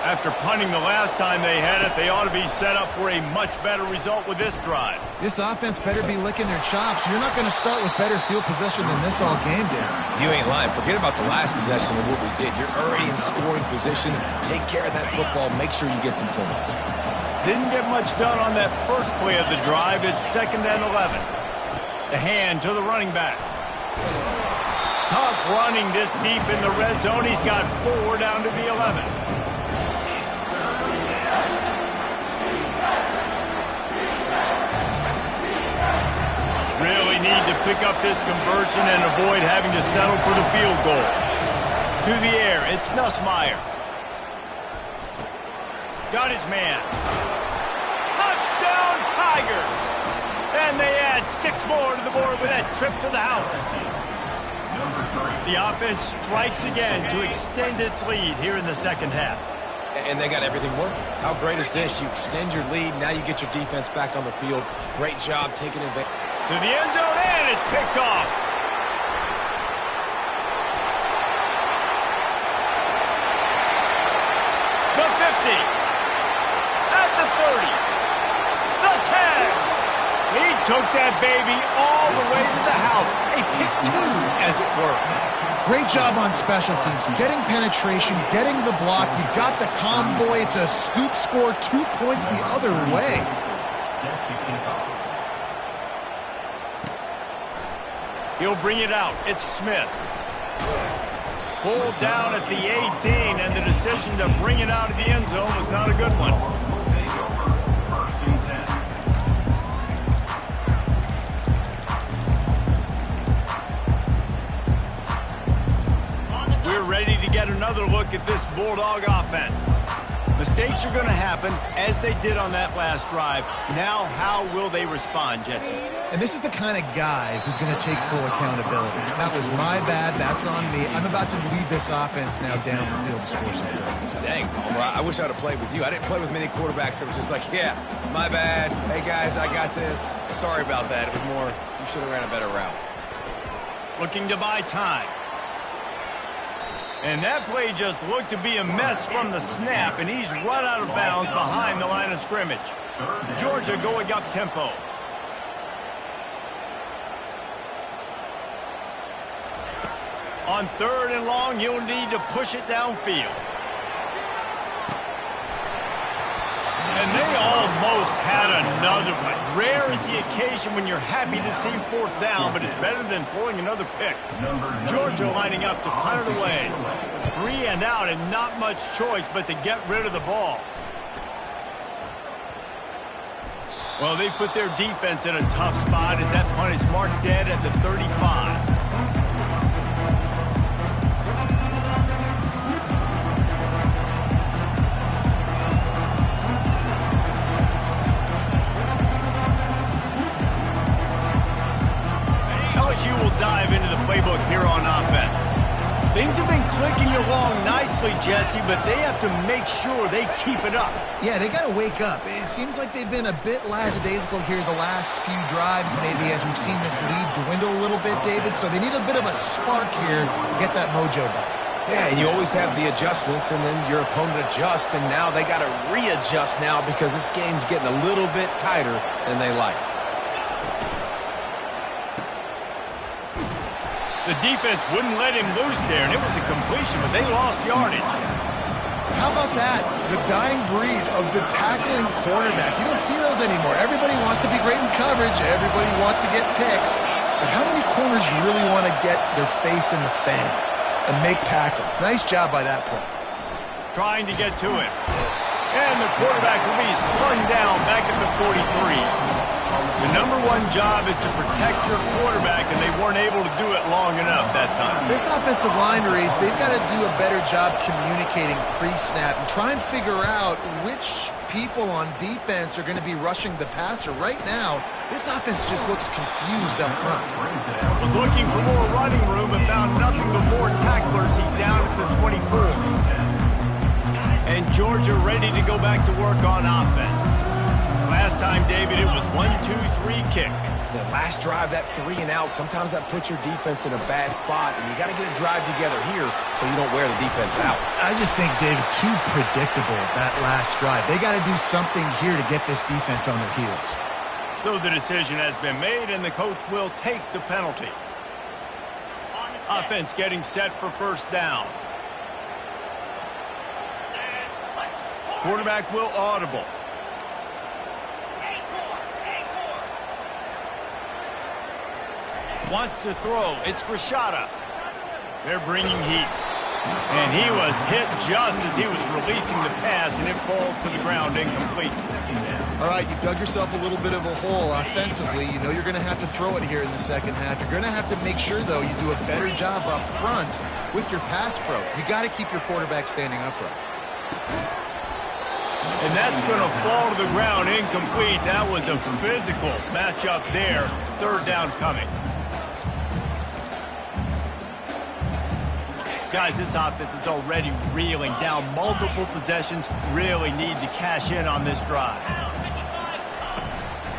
After punting the last time they had it, they ought to be set up for a much better result with this drive. This offense better be licking their chops. You're not going to start with better field possession than this all game did. You ain't lying. Forget about the last possession of what we did. You're already in scoring position. Take care of that football. Make sure you get some points. Didn't get much done on that first play of the drive. It's 2nd and 11. The hand to the running back. Tough running this deep in the red zone. He's got 4 down to the 11. Really need to pick up this conversion and avoid having to settle for the field goal. To the air, it's Nussmeier. Got his man. Touchdown, Tigers! And they add 6 more to the board with that trip to the house. The offense strikes again to extend its lead here in the second half. And they got everything working. How great is this? You extend your lead. Now you get your defense back on the field. Great job taking advantage. To the end zone, and it's picked off. The 50. At the 30. The 10. He took that baby all the way to the house. A pick 2, as it were. Great job on special teams. Getting penetration, getting the block. You've got the convoy. It's a scoop score, 2 points the other way. He'll bring it out. It's Smith. Pulled down at the 18, and the decision to bring it out of the end zone was not a good one. We're ready to get another look at this Bulldog offense. Mistakes are going to happen, as they did on that last drive. Now, how will they respond, Jesse? And this is the kind of guy who's going to take full accountability. That was my bad. That's on me. I'm about to lead this offense now down the field to score some points. Dang, Palmer, I wish I would have played with you. I didn't play with many quarterbacks that were just like, yeah, my bad. Hey, guys, I got this. Sorry about that. It was more, you should have ran a better route. Looking to buy time. And that play just looked to be a mess from the snap, and he's run out of bounds behind the line of scrimmage. Georgia going up tempo. On 3rd and long, you'll need to push it downfield. And they almost had another one. Rare is the occasion when you're happy to see 4th down, but it's better than throwing another pick. Georgia lining up to punt it away. 3 and out, and not much choice but to get rid of the ball. Well, they put their defense in a tough spot as that punt is marked dead at the 35. LSU will dive into the playbook here on offense. Things have been clicking along nicely, Jesse, but they have to make sure they keep it up. Yeah, they got to wake up. It seems like they've been a bit lackadaisical here the last few drives, maybe as we've seen this lead dwindle a little bit, David. So they need a bit of a spark here to get that mojo back. Yeah, and you always have the adjustments, and then your opponent adjusts, and now they got to readjust now because this game's getting a little bit tighter than they liked. The defense wouldn't let him loose there, and it was a completion, but they lost yardage. How about that? The dying breed of the tackling quarterback. You don't see those anymore. Everybody wants to be great in coverage. Everybody wants to get picks. But how many corners really want to get their face in the fan and make tackles? Nice job by that play. Trying to get to him. And the quarterback will be slung down back at the 43. The number one job is to protect your quarterback, and they weren't able to do it long enough that time. This offensive line, Reese, they've got to do a better job communicating pre-snap and try and figure out which people on defense are going to be rushing the passer. Right now, this offense just looks confused up front. Was looking for more running room and found nothing but more tacklers. He's down at the 24. And Georgia ready to go back to work on offense. Last time, David, it was 1-2-3 kick. The last drive, that 3 and out, sometimes that puts your defense in a bad spot, and you got to get a drive together here so you don't wear the defense out. I just think, David, too predictable, that last drive. They got to do something here to get this defense on their heels. So the decision has been made, and the coach will take the penalty. Offense getting set for first down. Quarterback will audible. Wants to throw. It's Rashada. They're bringing heat. And he was hit just as he was releasing the pass, and it falls to the ground incomplete. All right, you've dug yourself a little bit of a hole offensively. You know you're going to have to throw it here in the second half. You're going to have to make sure, though, you do a better job up front with your pass pro. You got to keep your quarterback standing upright. And that's going to fall to the ground incomplete. That was a physical matchup there. Third down coming. Guys, this offense is already reeling down multiple possessions. Really need to cash in on this drive.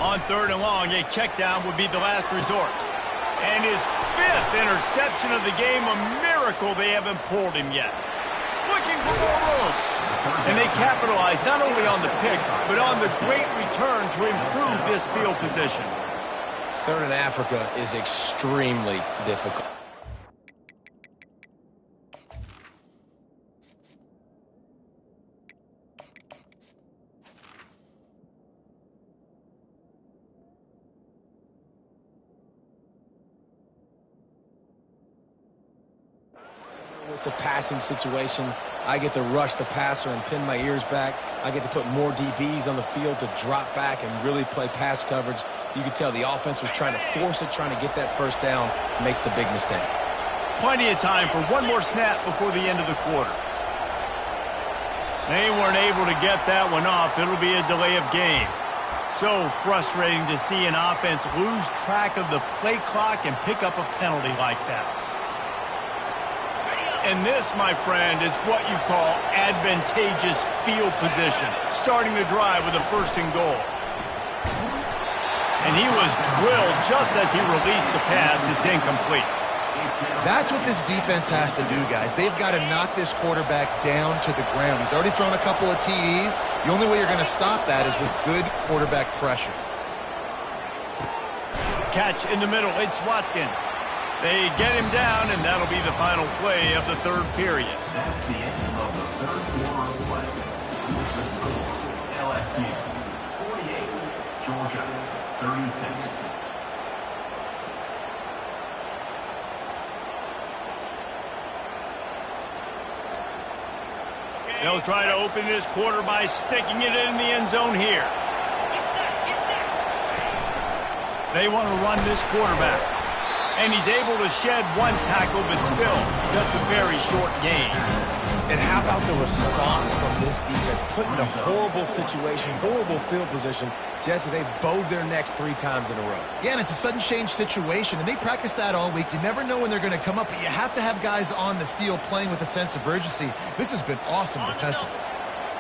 On third and long, a check down would be the last resort. And his 5th interception of the game, a miracle they haven't pulled him yet. Looking for more room. And they capitalize not only on the pick, but on the great return to improve this field position. Third in Africa is extremely difficult. It's a passing situation. I get to rush the passer and pin my ears back. I get to put more DBs on the field to drop back and really play pass coverage. You could tell the offense was trying to force it, trying to get that first down. Makes the big mistake. Plenty of time for one more snap before the end of the quarter. They weren't able to get that one off. It'll be a delay of game. So frustrating to see an offense lose track of the play clock and pick up a penalty like that. And this, my friend, is what you call advantageous field position. Starting the drive with a first and goal. And he was drilled just as he released the pass. It's incomplete. That's what this defense has to do, guys. They've got to knock this quarterback down to the ground. He's already thrown a couple of TDs. The only way you're going to stop that is with good quarterback pressure. Catch in the middle. It's Watkins. They get him down, and that'll be the final play of the third period. That's the end of the third quarter of play. The score, LSU 48, Georgia 36. They'll try to open this quarter by sticking it in the end zone here. They want to run this quarterback. And he's able to shed one tackle, but still, just a very short gain. And how about the response from this defense? Put in a horrible situation, horrible field position. Jesse, they bowed their necks 3 times in a row. Yeah, and it's a sudden change situation, and they practice that all week. You never know when they're going to come up, but you have to have guys on the field playing with a sense of urgency. This has been awesome defensively.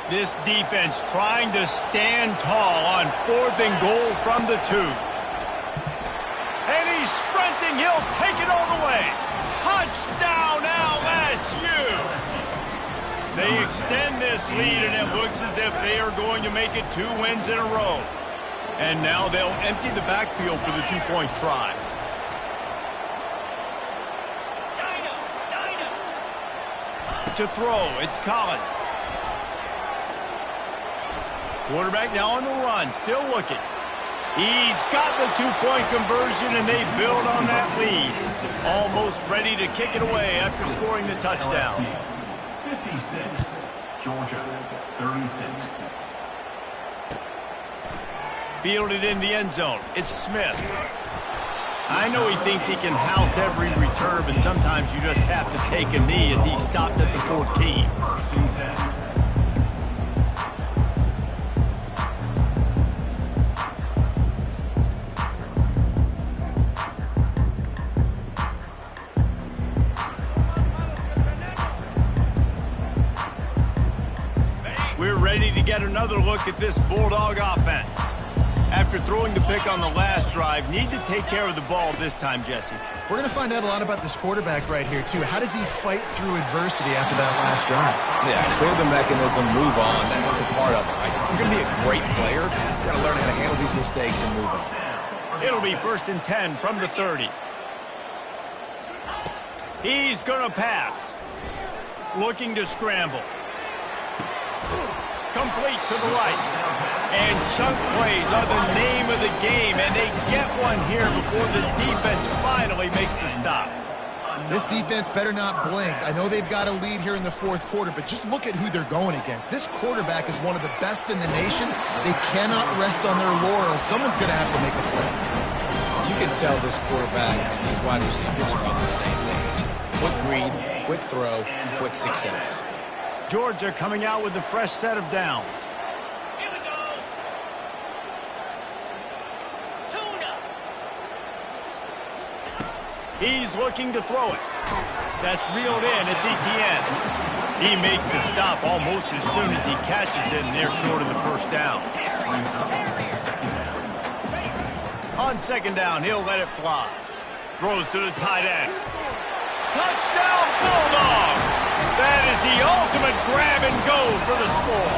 This defense trying to stand tall on 4th and goal from the 2. And he's sprinting. He'll take it all the way. Touchdown, LSU! They extend this lead, and it looks as if they are going to make it 2 wins in a row. And now they'll empty the backfield for the 2-point try. To throw, it's Collins. Quarterback now on the run, still looking. He's got the 2-point conversion, and they build on that lead. Almost ready to kick it away after scoring the touchdown. 56, Georgia 36. Fielded in the end zone. It's Smith. I know he thinks he can house every return, but sometimes you just have to take a knee as he stopped at the 14. First and 10. We're ready to get another look at this Bulldog offense. After throwing the pick on the last drive, need to take care of the ball this time, Jesse. We're going to find out a lot about this quarterback right here, too. How does he fight through adversity after that last drive? Yeah, clear the mechanism, move on. That's a part of it, right? You're going to be a great player. You've got to learn how to handle these mistakes and move on. It'll be 1st and 10 from the 30. He's going to pass. Looking to scramble. Complete to the right. And chunk plays are the name of the game, and they get one here before the defense finally makes the stop. This defense better not blink. I know they've got a lead here in the 4th quarter, but just look at who they're going against. This quarterback is one of the best in the nation. They cannot rest on their laurels. Someone's going to have to make a play. You can tell this quarterback and these wide receivers are on the same page. Quick read, quick throw, quick success. Georgia coming out with a fresh set of downs. Here we go. Tuna. He's looking to throw it. That's reeled in. It's Etienne. He makes the stop almost as soon as he catches it, and they're short of the 1st down. On 2nd down, he'll let it fly. Throws to the tight end. Touchdown, Bulldogs! That is the ultimate grab and go for the score.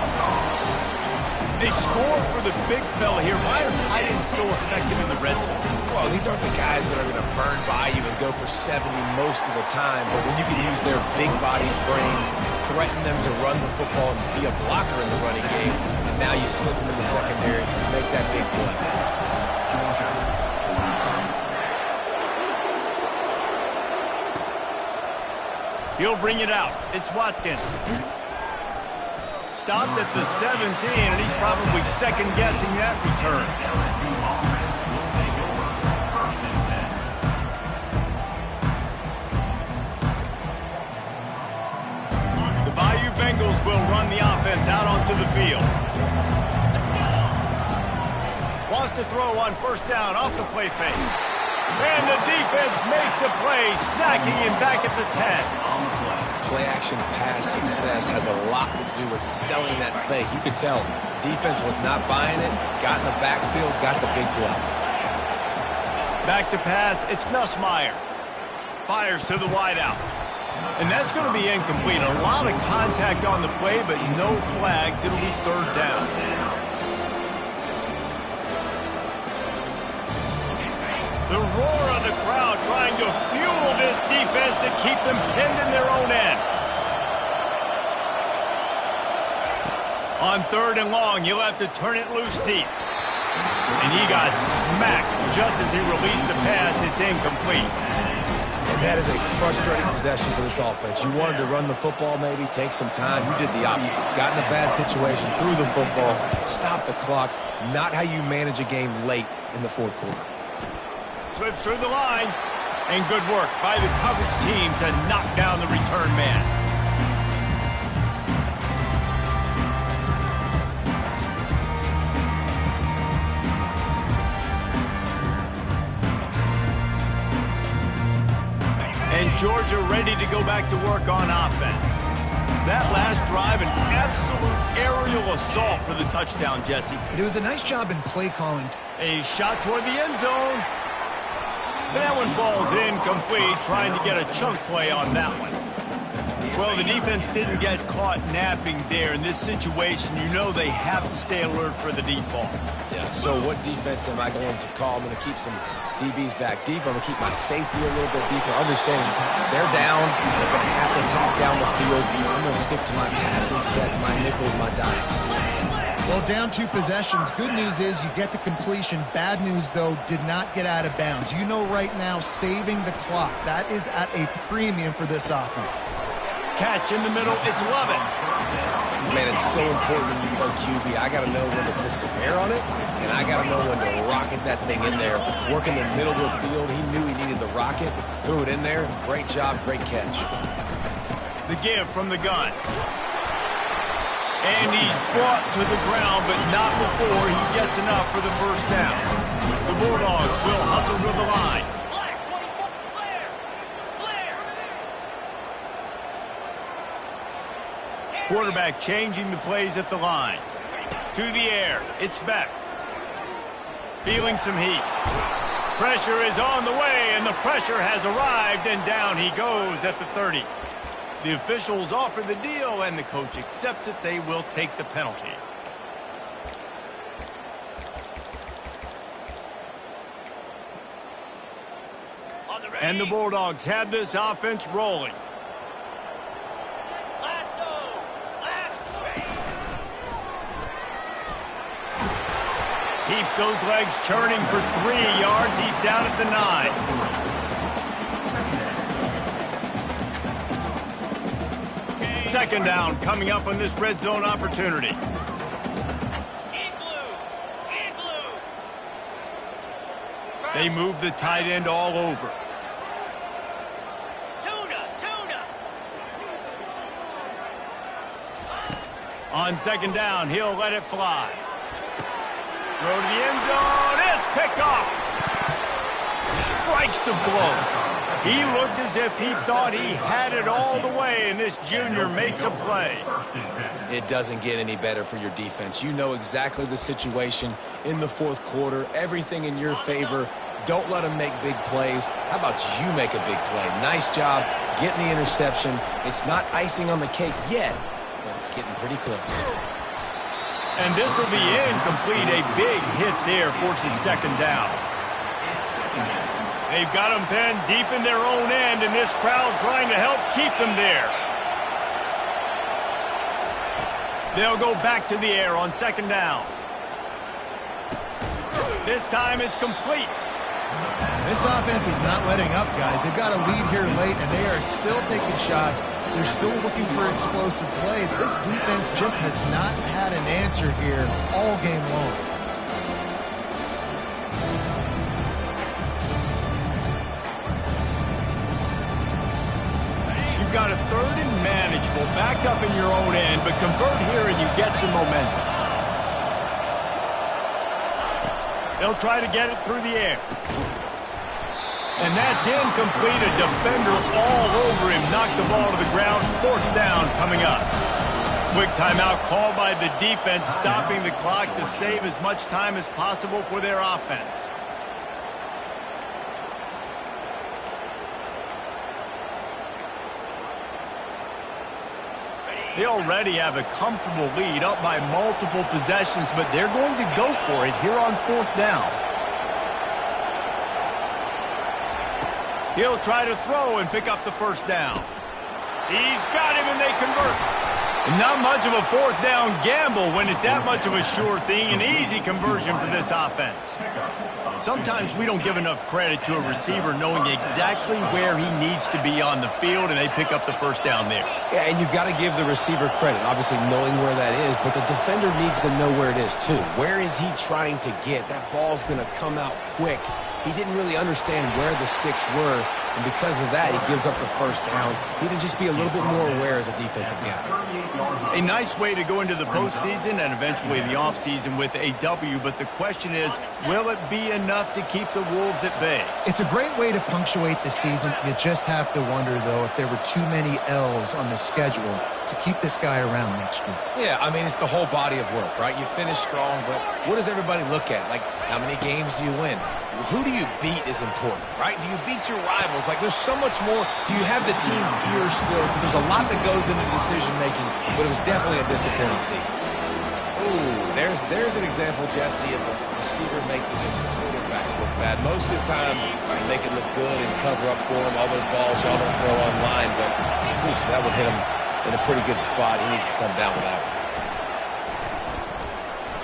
They score for the big fella here. Why are tight ends so effective in the red zone? Well, these aren't the guys that are going to burn by you and go for 70 most of the time, but when you can use their big-bodied frames, threaten them to run the football and be a blocker in the running game, and now you slip them in the secondary, make that big play. He'll bring it out. It's Watkins. Stopped at the 17, and he's probably second-guessing that return. LSU offense will take over 1st and 10. The Bayou Bengals will run the offense out onto the field. Wants to throw on 1st down off the play fake. And the defense makes a play, sacking him back at the 10. Play-action pass success has a lot to do with selling that fake. You could tell defense was not buying it, got in the backfield, got the big play. Back to pass, it's Nussmeier. Fires to the wideout. And that's going to be incomplete. A lot of contact on the play, but no flags. It'll be 3rd down. The roar of the crowd trying to fuel this defense to keep them pinned in their own end. On 3rd and long, you'll have to turn it loose deep. And he got smacked just as he released the pass. It's incomplete. And that is a frustrating possession for this offense. You wanted to run the football, maybe take some time. You did the opposite. Got in a bad situation, threw the football, stopped the clock. Not how you manage a game late in the 4th quarter. Slips through the line. And good work by the coverage team to knock down the return man. And Georgia ready to go back to work on offense. That last drive, an absolute aerial assault for the touchdown, Jesse. It was a nice job in play calling. A shot toward the end zone. That one falls incomplete, trying to get a chunk play on that one. Well, the defense didn't get caught napping there. In this situation, you know they have to stay alert for the deep ball. Yeah, so what defense am I going to call? I'm going to keep some DBs back deep. I'm going to keep my safety a little bit deeper. Understanding they're down. They're going to have to attack down the field. I'm going to stick to my passing sets, my nickels, my dimes. Well, down 2 possessions. Good news is you get the completion. Bad news, though, did not get out of bounds. You know right now, saving the clock. That is at a premium for this offense. Catch in the middle. It's Lovett. Man, it's so important when you throw QB. I got to know when to put some air on it, and I got to know when to rocket that thing in there. Work in the middle of the field. He knew he needed the rocket. Threw it in there. Great job. Great catch. The give from the gun. And he's brought to the ground, but not before he gets enough for the first down. The Bulldogs will hustle to the line. Black 24, flare. Quarterback changing the plays at the line. To the air. It's Beck. Feeling some heat. Pressure is on the way, and the pressure has arrived, and down he goes at the 30. The officials offer the deal, and the coach accepts it. They will take the penalty. And the Bulldogs have this offense rolling. Keeps those legs churning for 3 yards. He's down at the 9. Second down coming up on this red zone opportunity. They move the tight end all over. On second down, he'll let it fly. Throw to the end zone. It's picked off. Strikes the blow. He looked as if he thought he had it all the way, and this junior makes a play. It doesn't get any better for your defense. You know exactly the situation in the fourth quarter. Everything in your favor. Don't let them make big plays. How about you make a big play? Nice job getting the interception. It's not icing on the cake yet, but it's getting pretty close. And this will be incomplete. A big hit there forces second down. They've got them pinned deep in their own end, and this crowd trying to help keep them there. They'll go back to the air on second down. This time it's complete. This offense is not letting up, guys. They've got a lead here late, and they are still taking shots. They're still looking for explosive plays. This defense just has not had an answer here all game long. You've got a third and manageable, backed up in your own end, but convert here and you get some momentum. They'll try to get it through the air. And that's incomplete. A defender all over him. Knocked the ball to the ground. Fourth down coming up. Quick timeout called by the defense, stopping the clock to save as much time as possible for their offense. They already have a comfortable lead, up by multiple possessions, but they're going to go for it here on fourth down. He'll try to throw and pick up the first down. He's got him, and they convert. And not much of a fourth down gamble when it's that much of a sure thing. An easy conversion for this offense. Sometimes we don't give enough credit to a receiver knowing exactly where he needs to be on the field, and they pick up the first down there. Yeah, and you've got to give the receiver credit, obviously knowing where that is, but the defender needs to know where it is too. Where is he trying to get? That ball's going to come out quick. he didn't really understand where the sticks were, and because of that, he gives up the first down. He needed to just be a little bit more aware as a defensive guy. A nice way to go into the postseason and eventually the offseason with a W, but the question is, will it be enough to keep the Wolves at bay? It's a great way to punctuate the season. You just have to wonder, though, if there were too many L's on the schedule to keep this guy around next year. Yeah, I mean, it's the whole body of work, right? You finish strong, but what does everybody look at? Like, how many games do you win? Who do you beat is important, right? Do you beat your rivals? Like, there's so much more. Do you have the team's ear still? So there's a lot that goes into decision-making, but it was definitely a disappointing season. Ooh, there's an example, Jesse, of a receiver making his quarterback look bad. Most of the time, you make it look good and cover up for him. All those balls y'all don't throw online, but oof, that would hit him in a pretty good spot. He needs to come down with that one.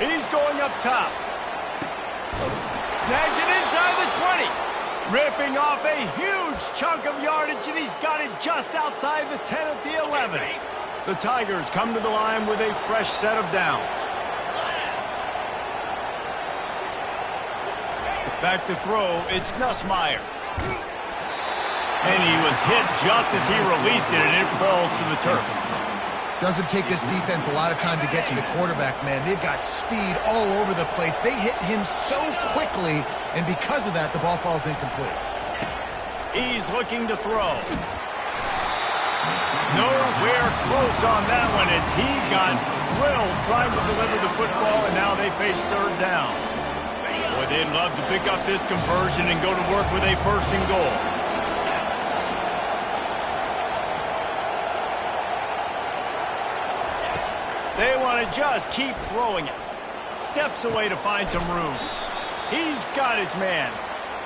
He's going up top. Snags it inside the 20. Ripping off a huge chunk of yardage, and he's got it just outside the 10 at the 11. The Tigers come to the line with a fresh set of downs. Back to throw, it's Nussmeier. And he was hit just as he released it, and it falls to the turf. Doesn't take this defense a lot of time to get to the quarterback, man. They've got speed all over the place. They hit him so quickly, and because of that, the ball falls incomplete. He's looking to throw. Nowhere close on that one as he got drilled trying to deliver the football, and now they face third down. Boy, they'd love to pick up this conversion and go to work with a 1st and goal. They want to just keep throwing it. Steps away to find some room. He's got his man.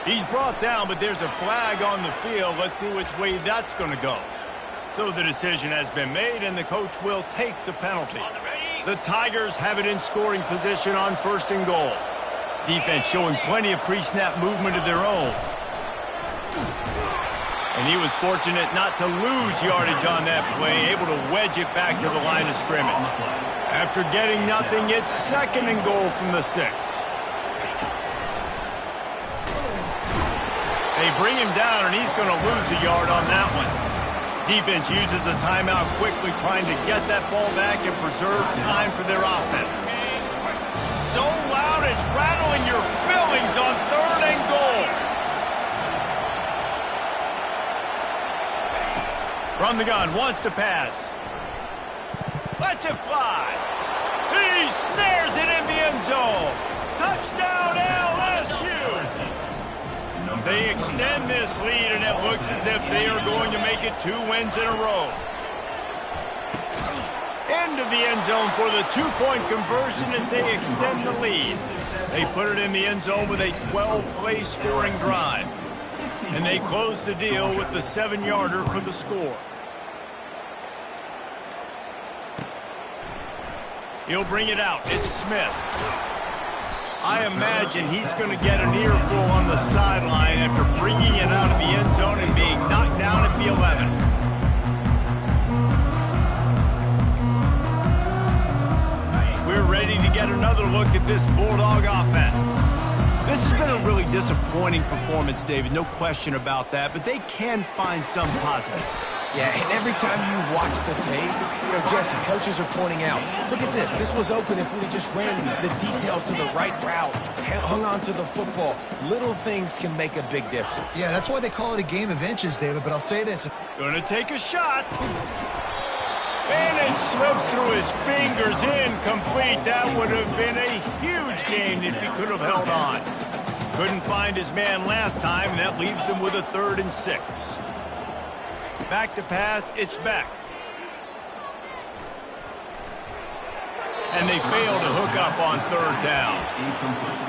He's brought down, but there's a flag on the field. Let's see which way that's going to go. So the decision has been made, and the coach will take the penalty. The Tigers have it in scoring position on 1st and goal. Defense showing plenty of pre-snap movement of their own. And he was fortunate not to lose yardage on that play, able to wedge it back to the line of scrimmage. After getting nothing, it's 2nd and goal from the 6. They bring him down, and he's going to lose a yard on that one. Defense uses a timeout quickly, trying to get that ball back and preserve time for their offense. So loud it's rattling your fillings on 3rd and goal. From the gun, wants to pass. Lets it fly. He snares it in the end zone. Touchdown, LSU. They extend this lead, and it looks as if they are going to make it 2 wins in a row. Into the end zone for the 2-point conversion as they extend the lead. They put it in the end zone with a 12-play scoring drive. And they close the deal with the 7-yarder for the score. He'll bring it out. It's Smith. I imagine he's going to get an earful on the sideline after bringing it out of the end zone and being knocked down at the 11. We're ready to get another look at this Bulldog offense. This has been a really disappointing performance, David, no question about that, but they can find some positive. Yeah, and every time you watch the tape, Jesse, coaches are pointing out, look at this. This was open if we just ran the details to the right route, hung on to the football. Little things can make a big difference. Yeah, that's why they call it a game of inches, David, but I'll say this. Gonna take a shot. And it slips through his fingers, incomplete. That would have been a huge gain if he could have held on. Couldn't find his man last time, and that leaves him with a 3rd and 6. Back to pass, it's Beck. And they fail to hook up on 3rd down.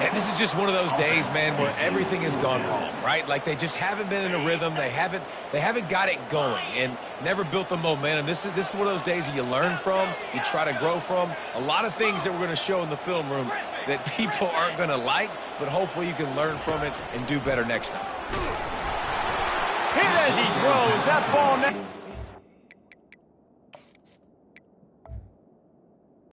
And this is just one of those days, man, where everything has gone wrong, right? Like they just haven't been in a rhythm. They haven't got it going and never built the momentum. This is one of those days that you learn from, you try to grow from. A lot of things that we're going to show in the film room that people aren't going to like, but hopefully you can learn from it and do better next time. Hit as he throws that ball.